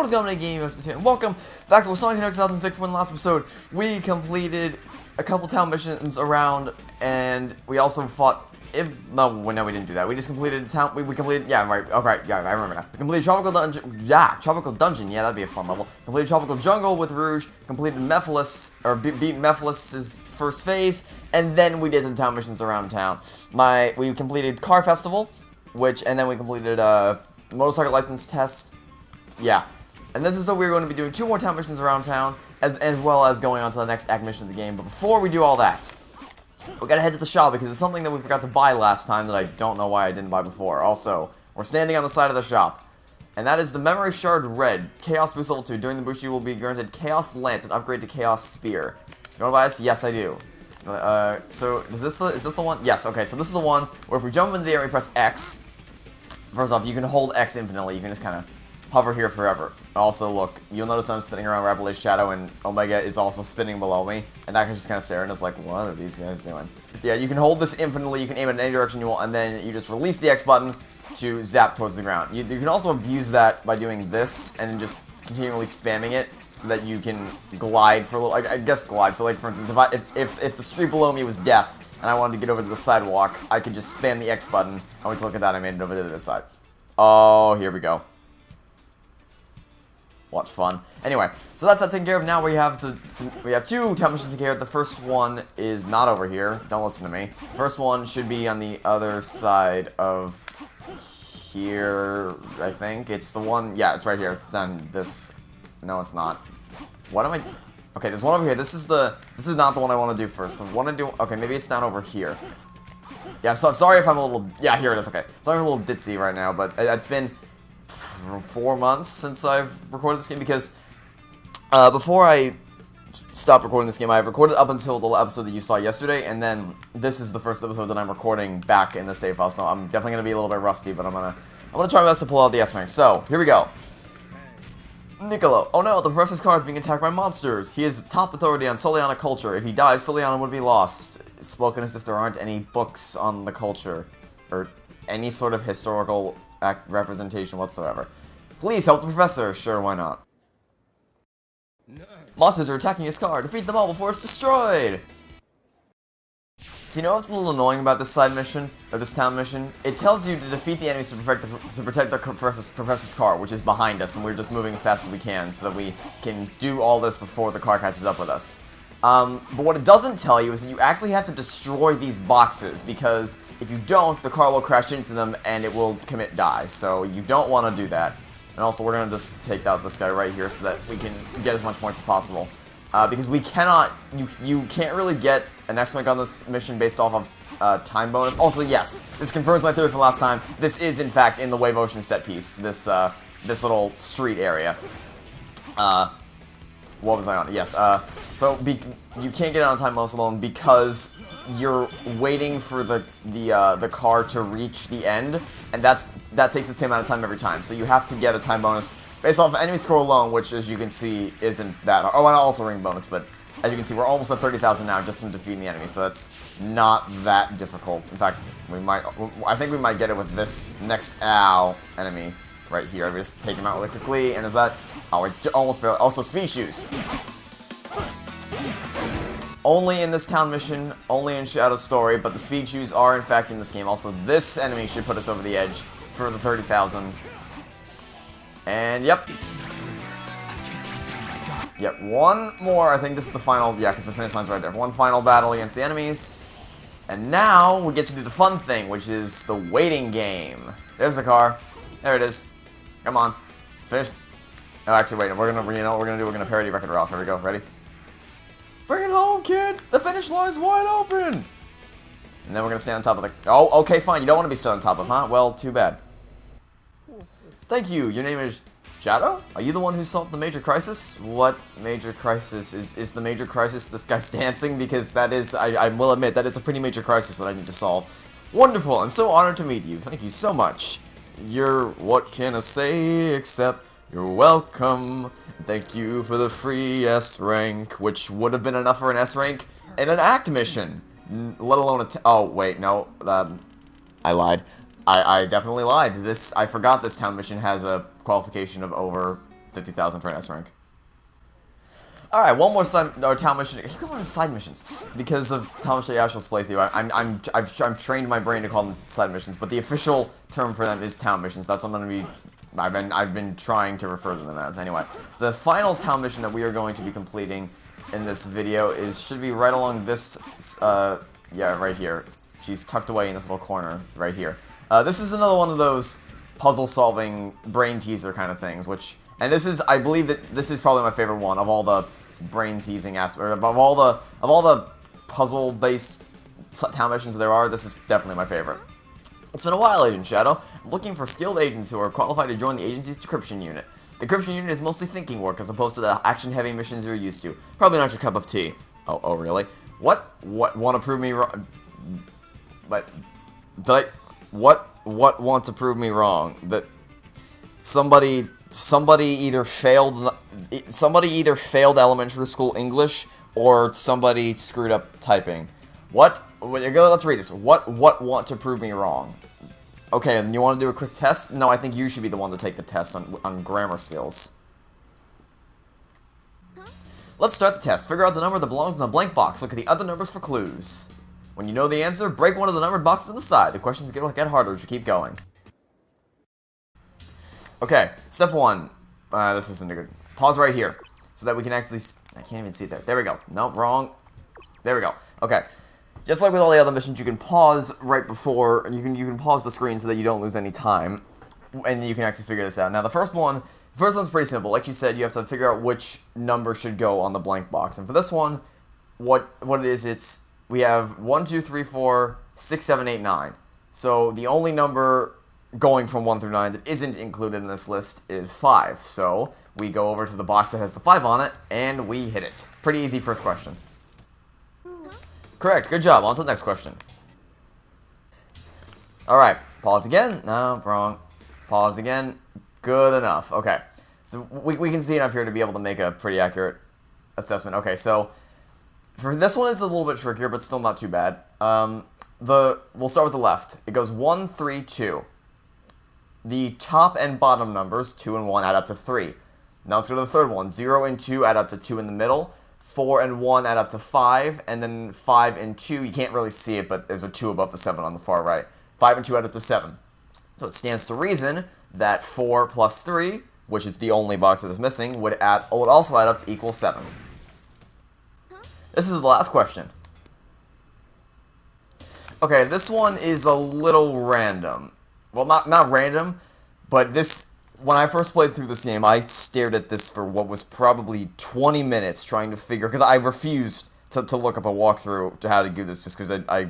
what is going on, Game and welcome back to Sonic the Hedgehog 2006. When last episode we completed a couple town missions around, and we also fought. No, we didn't do that. We just completed town. We completed. Yeah, right. Okay, yeah, I remember now. We completed tropical dungeon. Yeah, tropical dungeon. Yeah, that'd be a fun level. Completed tropical jungle with Rouge. Completed Mephiles, or beat Mephiles' first phase, and then we did some town missions around town. We completed car festival, and then we completed motorcycle license test. Yeah, and this is so we're going to be doing 2 more town missions around town, as well as going on to the next act mission of the game. But before we do all that, we gotta head to the shop because it's something that we forgot to buy last time that I don't know why I didn't buy before. Also, we're standing on the side of the shop, and that is the Memory Shard Red. Chaos Boost Level 2. During the boost, you will be granted Chaos Lance, an upgrade to Chaos Spear. You wanna buy this? Yes, I do. So, is this the one? Yes, okay, so this is the one where if we jump into the air and we press X, first off, you can hold X infinitely. You can just kind of hover here forever. Also, look, you'll notice I'm spinning around Rapidly's shadow, and Omega is also spinning below me, and I can just kind of stare and it's like, what are these guys doing? So yeah, you can hold this infinitely, you can aim it in any direction you want, and then you just release the X button to zap towards the ground. You can also abuse that by doing this, and then just continually spamming it, so that you can glide for a little, I guess glide. So like, for instance, if the street below me was death, and I wanted to get over to the sidewalk, I could just spam the X button. I want to look at that, I made it over to this side. Oh, here we go. What fun. Anyway, so that's that taken care of. Now we have we have 2 town missions to take care of. The first one is not over here. Don't listen to me. The first one should be on the other side of here, I think. It's the one, yeah, it's right here. It's on this. No, it's not. What am I? Okay, there's one over here. This is not the one I want to do first. The one I do, okay, maybe it's down over here. Yeah, so I'm sorry if I'm a little, yeah, here it is, okay. So I'm a little ditzy right now, but it's been 4 months since I've recorded this game, because before I stopped recording this game, I've recorded up until the episode that you saw yesterday, and then this is the first episode that I'm recording back in the save file, so I'm definitely gonna be a little bit rusty, but I'm gonna try my best to pull out the S rank. So here we go. Niccolo. Oh no, the professor's car is being attacked by monsters. He is top authority on Soliana culture. If he dies, Soliana would be lost. It's spoken as if there aren't any books on the culture, or any sort of historical representation whatsoever. Please help the professor. Sure, why not? Monsters are attacking his car. Defeat them all before it's destroyed. So you know what's a little annoying about this side mission, or this town mission? It tells you to defeat the enemies to protect the professor's car, which is behind us, and we're just moving as fast as we can so that we can do all this before the car catches up with us. But what it doesn't tell you is that you actually have to destroy these boxes, because if you don't, the car will crash into them and it will commit die. So you don't want to do that. And also, we're going to just take out this guy right here so that we can get as much points as possible. Because we cannot, you can't really get an X rank on this mission based off of time bonus. Also, yes, this confirms my theory from last time. This is, in fact, in the Wave Ocean set piece, this little street area. What was I on? Yes, so you can't get it on time bonus alone because you're waiting for the car to reach the end, and that takes the same amount of time every time. So you have to get a time bonus based off of enemy score alone, which, as you can see, isn't that. Oh, and also ring bonus, but as you can see, we're almost at 30,000 now just from defeating the enemy, so that's not that difficult. In fact, I think we might get it with this next enemy right here. We just take him out really quickly, and is that? Oh, I almost barely. Also, speed shoes. Only in this town mission, only in Shadow Story, but the speed shoes are in fact in this game. Also, this enemy should put us over the edge for the 30,000. And yep. Yep, one more. I think this is the final, yeah, because the finish line's right there. One final battle against the enemies. And now we get to do the fun thing, which is the waiting game. There's the car. There it is. Come on. Finish. Oh, actually, wait. We're gonna, you know what we're gonna do? We're gonna parody Wreck-It Ralph. Here we go. Ready? Bring it home, kid! The finish line's wide open! And then we're gonna stand on top of the... Oh, okay, fine. You don't want to be stood on top of, huh? Well, too bad. Thank you. Your name is Shadow? Are you the one who solved the major crisis? What major crisis? Is the major crisis this guy's dancing? Because that is, I will admit, that is a pretty major crisis that I need to solve. Wonderful. I'm so honored to meet you. Thank you so much. What can I say except... You're welcome. Thank you for the free S rank, which would have been enough for an S rank in an act mission, let alone a oh, wait, no, I lied. I definitely lied. I forgot this town mission has a qualification of over 50,000 for an S rank. Alright, one more town mission. I keep calling them side missions because of Thomas J. Ashel's playthrough. I've trained my brain to call them side missions, but the official term for them is town missions. That's what I'm going to be. I've been trying to refer to them as. Anyway, the final town mission that we are going to be completing in this video should be right along this. Yeah, right here. She's tucked away in this little corner right here. This is another one of those puzzle-solving brain teaser kind of things, and this is, I believe that this is probably my favorite one of all the brain teasing aspects, of all the puzzle-based town missions there are. This is definitely my favorite. It's been a while, Agent Shadow. I'm looking for skilled agents who are qualified to join the agency's decryption unit. The decryption unit is mostly thinking work as opposed to the action-heavy missions you're used to. Probably not your cup of tea. Oh, really? What want to prove me wrong? But what want to prove me wrong? That somebody either failed elementary school English or somebody screwed up typing. Let's read this. What want to prove me wrong? Okay, and you want to do a quick test? No, I think you should be the one to take the test on grammar skills. Let's start the test. Figure out the number that belongs in the blank box. Look at the other numbers for clues. When you know the answer, break one of the numbered boxes on the side. The questions get harder as you keep going. Okay, step 1. This isn't a good. Pause right here so that we can actually. I can't even see that. There we go. Nope, wrong. There we go. Okay. Just like with all the other missions, you can pause right before, and you can pause the screen so that you don't lose any time, and you can actually figure this out. Now, the first one's pretty simple. Like you said, you have to figure out which number should go on the blank box. And for this one, what it is, we have 1, 2, 3, 4, 6, 7, 8, 9. So the only number going from 1 through 9 that isn't included in this list is 5. So we go over to the box that has the 5 on it, and we hit it. Pretty easy first question. Correct, good job. On to the next question. Alright, pause again. No, wrong. Pause again. Good enough. Okay, so we can see enough here to be able to make a pretty accurate assessment. Okay, so for this one, it's a little bit trickier, but still not too bad. We'll start with the left. It goes 1, 3, 2. The top and bottom numbers, 2 and 1, add up to 3. Now let's go to the third one. 0 and 2 add up to 2 in the middle. 4 and 1 add up to 5, and then 5 and 2, you can't really see it, but there's a 2 above the 7 on the far right. 5 and 2 add up to 7. So it stands to reason that 4 plus 3, which is the only box that is missing, would also add up to equal 7. This is the last question. Okay, this one is a little random. Well, not random, but when I first played through this game, I stared at this for what was probably 20 minutes trying to figure, because I refused to look up a walkthrough to how to do this, just because I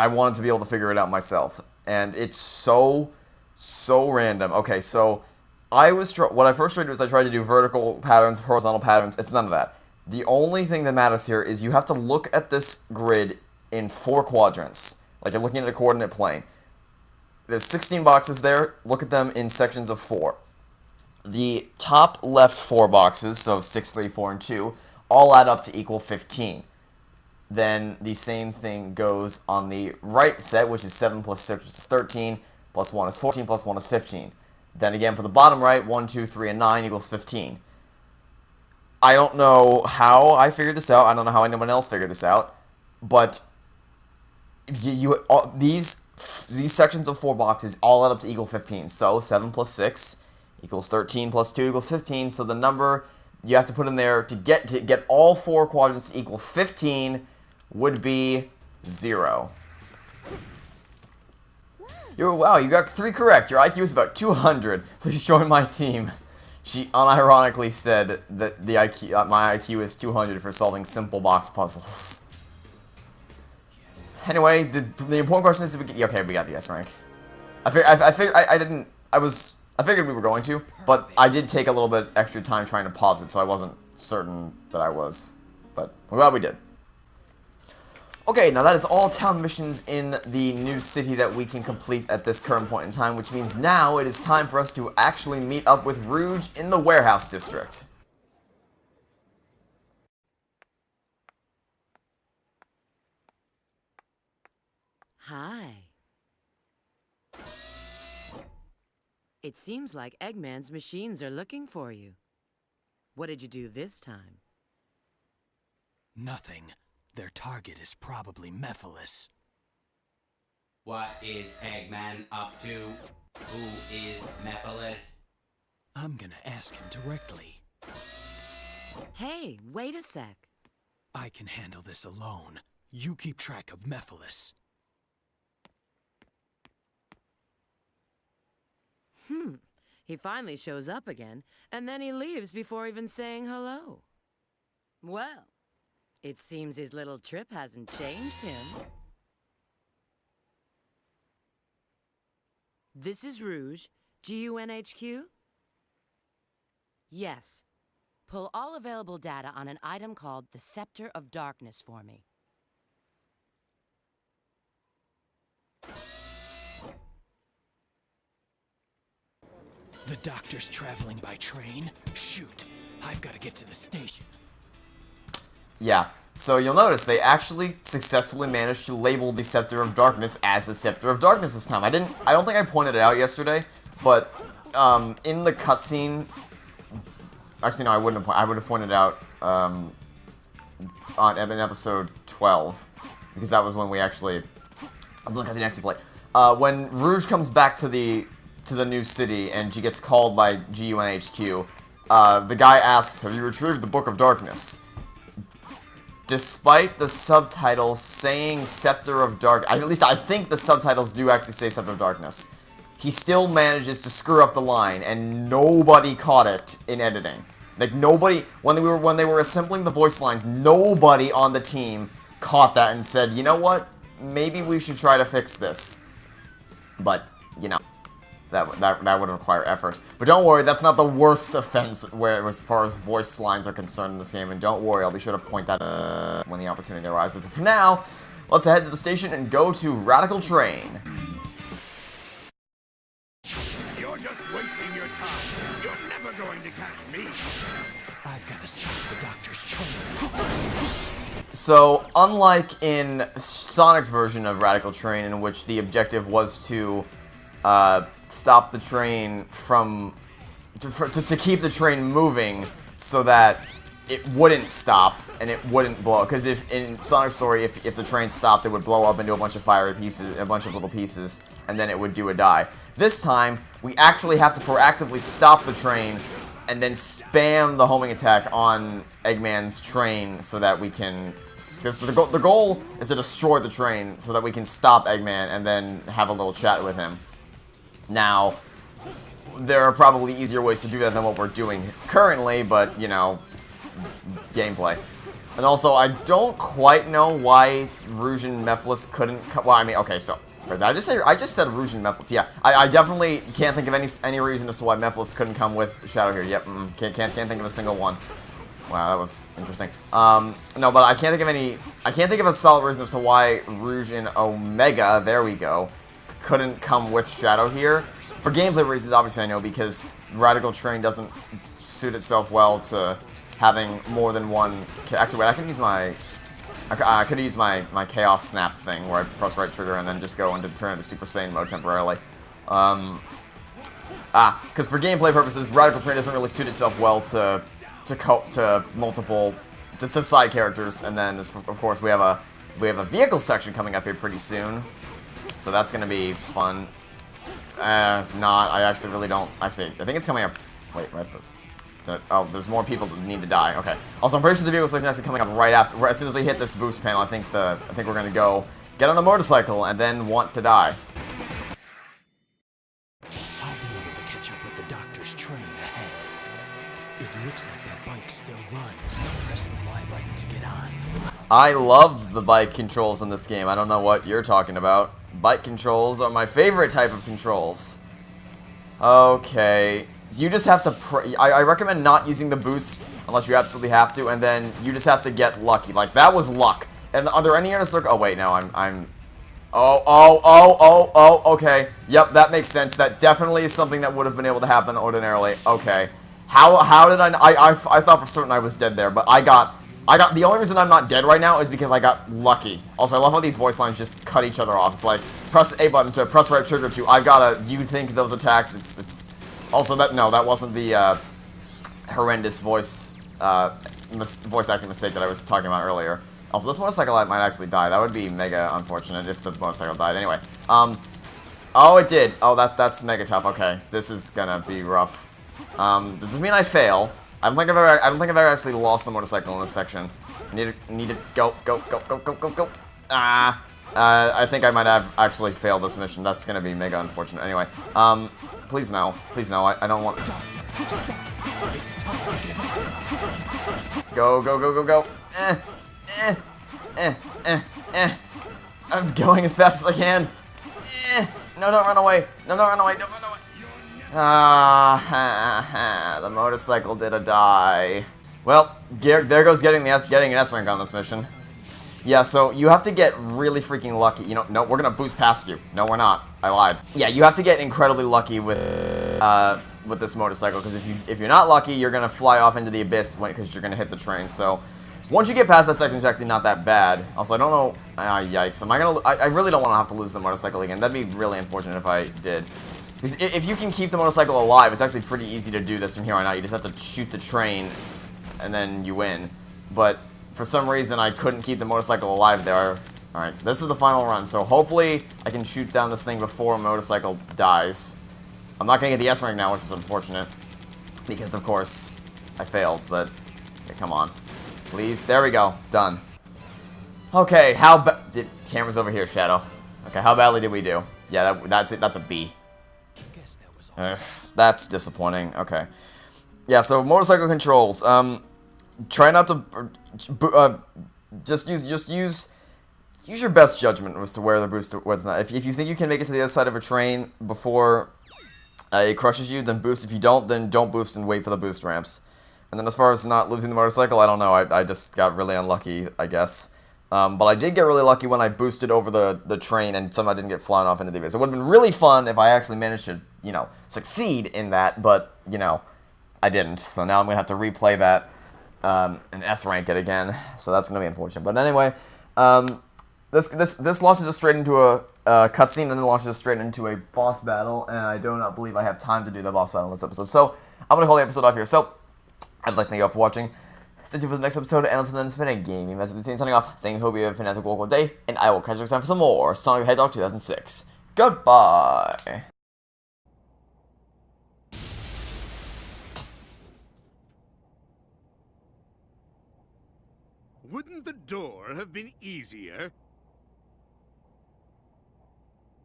wanted to be able to figure it out myself, and it's so random. Okay, so what I first tried to do is I tried to do vertical patterns, horizontal patterns. It's none of that. The only thing that matters here is you have to look at this grid in 4 quadrants, like you're looking at a coordinate plane. There's 16 boxes there. Look at them in sections of 4. The top left 4 boxes, so 6, 3, 4, and 2, all add up to equal 15. Then the same thing goes on the right set, which is 7 plus 6 is 13, plus 1 is 14, plus 1 is 15. Then again for the bottom right, 1, 2, 3, and 9 equals 15. I don't know how I figured this out. I don't know how anyone else figured this out. But these sections of 4 boxes all add up to equal 15. So 7 plus 6 equals 13 plus 2 equals 15. So the number you have to put in there to get all 4 quadrants to equal 15 would be 0. Wow, you got 3 correct. Your IQ is about 200. Please join my team. She unironically said that my IQ is 200 for solving simple box puzzles. Anyway, the important question is, okay, we got the S rank. I figured we were going to, but I did take a little bit extra time trying to pause it, so I wasn't certain that I was. But I'm glad we did. Okay, now that is all town missions in the new city that we can complete at this current point in time, which means now it is time for us to actually meet up with Rouge in the warehouse district. Hi. It seems like Eggman's machines are looking for you. What did you do this time? Nothing. Their target is probably Mephiles. What is Eggman up to? Who is Mephiles? I'm gonna ask him directly. Hey, wait a sec. I can handle this alone. You keep track of Mephiles. He finally shows up again, and then he leaves before even saying hello. Well, it seems his little trip hasn't changed him. This is Rouge, GUNHQ? Yes. Pull all available data on an item called the Scepter of Darkness for me. The doctor's traveling by train? Shoot, I've got to get to the station. Yeah, so you'll notice they actually successfully managed to label the Scepter of Darkness as the Scepter of Darkness this time. I don't think I pointed it out yesterday, but in the cutscene, actually no, I wouldn't have. I would have pointed it out in episode 12 because that was when we actually. That's the cutscene actually play. When Rouge comes back to the new city and she gets called by GUNHQ, the guy asks, "Have you retrieved the Book of Darkness?" Despite the subtitles saying Scepter of Dark, at least I think the subtitles do actually say Scepter of Darkness, he still manages to screw up the line, and nobody caught it in editing. Like nobody, when they were assembling the voice lines, nobody on the team caught that and said, "You know what? Maybe we should try to fix this." But you know, that would require effort. But don't worry, that's not the worst offense as far as voice lines are concerned in this game. And don't worry, I'll be sure to point that out when the opportunity arises. But for now, let's head to the station and go to Radical Train. You're just wasting your time. You're never going to catch me. I've got to stop the doctor's train. So, unlike in Sonic's version of Radical Train, in which the objective was to stop the train from to keep the train moving so that it wouldn't stop and it wouldn't blow. Because if in Sonic's story, if the train stopped, it would blow up into a bunch of fiery pieces, a bunch of little pieces, and then it would do a die. This time, we actually have to proactively stop the train and then spam the homing attack on Eggman's train so that we can. Because the goal is to destroy the train so that we can stop Eggman and then have a little chat with him. Now, there are probably easier ways to do that than what we're doing currently, but, you know, gameplay. And also, I don't quite know why Rouge and Mephiles couldn't... Well, I mean, okay, so... Did I just say... I just said Rouge and Mephiles. Yeah, I definitely can't think of any reason as to why Mephiles couldn't come with Shadow here. Yep, can't think of a single one. Wow, that was interesting. No, but I can't think of any... I can't think of a solid reason as to why Rouge and Omega, there we go, couldn't come with Shadow here. For gameplay reasons, obviously I know, because Radical Train doesn't suit itself well to having more than one... Actually, wait, I can use my... I could use my Chaos Snap thing, where I press right trigger and then just go into turn into Super Saiyan mode temporarily. Because for gameplay purposes, Radical Train doesn't really suit itself well to multiple... to side characters, and then, of course, we have a vehicle section coming up here pretty soon. So that's gonna be fun. Not. I actually really don't. Actually, I think it's coming up. Wait, right. Oh, there's more people that need to die. Okay. Also, I'm pretty sure the vehicle section is actually coming up right after. As soon as we hit this boost panel, I think we're gonna go get on the motorcycle and then want to die. I'll be able to catch up with the doctor's train ahead. It looks like that bike still runs. Press the Y button to get on. I love the bike controls in this game. I don't know what you're talking about. Bike controls are my favorite type of controls. Okay. You just have to... I recommend not using the boost unless you absolutely have to, and then you just have to get lucky. Like, that was luck. And are there any other circle... Oh, wait, no, I'm... Oh, okay. Yep, that makes sense. That definitely is something that would have been able to happen ordinarily. Okay. How did I thought for certain I was dead there, but I got... The only reason I'm not dead right now is because I got lucky. Also, I love how these voice lines just cut each other off. It's like, press A button to press right trigger to, I've gotta, you think those attacks, Also, that wasn't the horrendous voice acting mistake that I was talking about earlier. Also, this motorcycle might actually die. That would be mega unfortunate if the motorcycle died. Anyway, oh, it did. Oh, that's mega tough. Okay, this is gonna be rough. Does this mean I fail? I don't think I've ever actually lost the motorcycle in this section. Need to go. I think I might have actually failed this mission. That's gonna be mega unfortunate. Anyway, please no. Please no. I don't want. Go. I'm going as fast as I can. No, don't run away. No, don't run away. Don't run away. The motorcycle did a die. Well, there goes getting an S rank on this mission. Yeah, so you have to get really freaking lucky. You know, no, we're gonna boost past you. No, we're not. I lied. Yeah, you have to get incredibly lucky with this motorcycle, because if you're not lucky, you're gonna fly off into the abyss because you're gonna hit the train. So once you get past that section, it's actually not that bad. Also, I don't know. Yikes! I really don't want to have to lose the motorcycle again. That'd be really unfortunate if I did. Because if you can keep the motorcycle alive, it's actually pretty easy to do this from here on out. You just have to shoot the train, and then you win. But for some reason, I couldn't keep the motorcycle alive there. Alright, this is the final run, so hopefully I can shoot down this thing before a motorcycle dies. I'm not going to get the S rank now, which is unfortunate. Because, of course, I failed, but okay, come on. Please, there we go. Done. Okay, the camera's over here, Shadow. Okay, how badly did we do? Yeah, that's it. That's a B. That's disappointing. Okay. Yeah, so motorcycle controls. Try not to just use your best judgment as to where the boost, what's not. If you think you can make it to the other side of a train before it crushes you, then boost. If you don't, then don't boost and wait for the boost ramps. And then as far as not losing the motorcycle, I don't know. I just got really unlucky, I guess. But I did get really lucky when I boosted over the train and somehow didn't get flown off into the abyss. It would have been really fun if I actually managed to, you know, succeed in that, but, you know, I didn't. So now I'm going to have to replay that and S-rank it again. So that's going to be unfortunate. But anyway, this launches us straight into a cutscene and then launches us straight into a boss battle, and I do not believe I have time to do the boss battle in this episode. So I'm going to call the episode off here. So I'd like to thank you all for watching. Stay tuned for the next episode, and until then, it's been a gaming message routine signing off, saying hope you have a fantastic wonderful day, and I will catch you next time for some more Sonic the Hedgehog 2006. Goodbye! Wouldn't the door have been easier?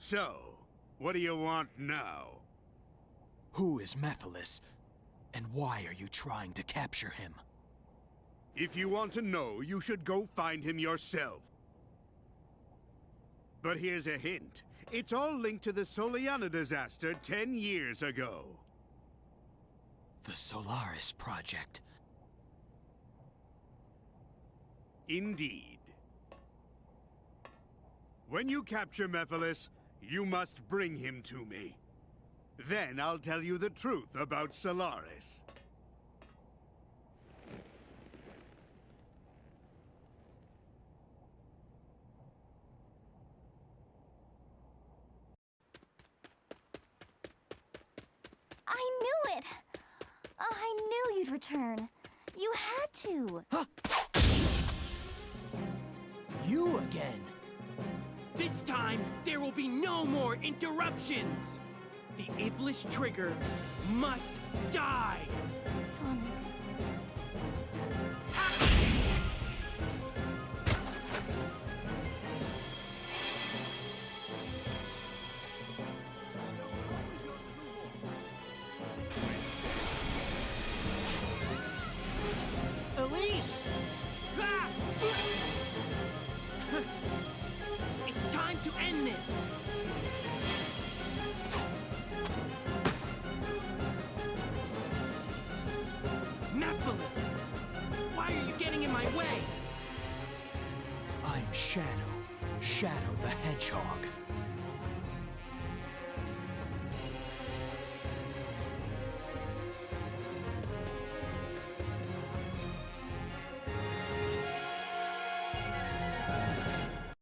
So, what do you want now? Who is Mephiles, and why are you trying to capture him? If you want to know, you should go find him yourself. But here's a hint. It's all linked to the Soliana disaster 10 years ago. The Solaris project. Indeed. When you capture Mephiles, you must bring him to me. Then I'll tell you the truth about Solaris. I knew it! I knew you'd return. You had to. You again? This time, there will be no more interruptions! The Iblis trigger must die! Sonic. Elise! Ah! It's time to end this! Mephiles! Why are you getting in my way? I'm Shadow the Hedgehog.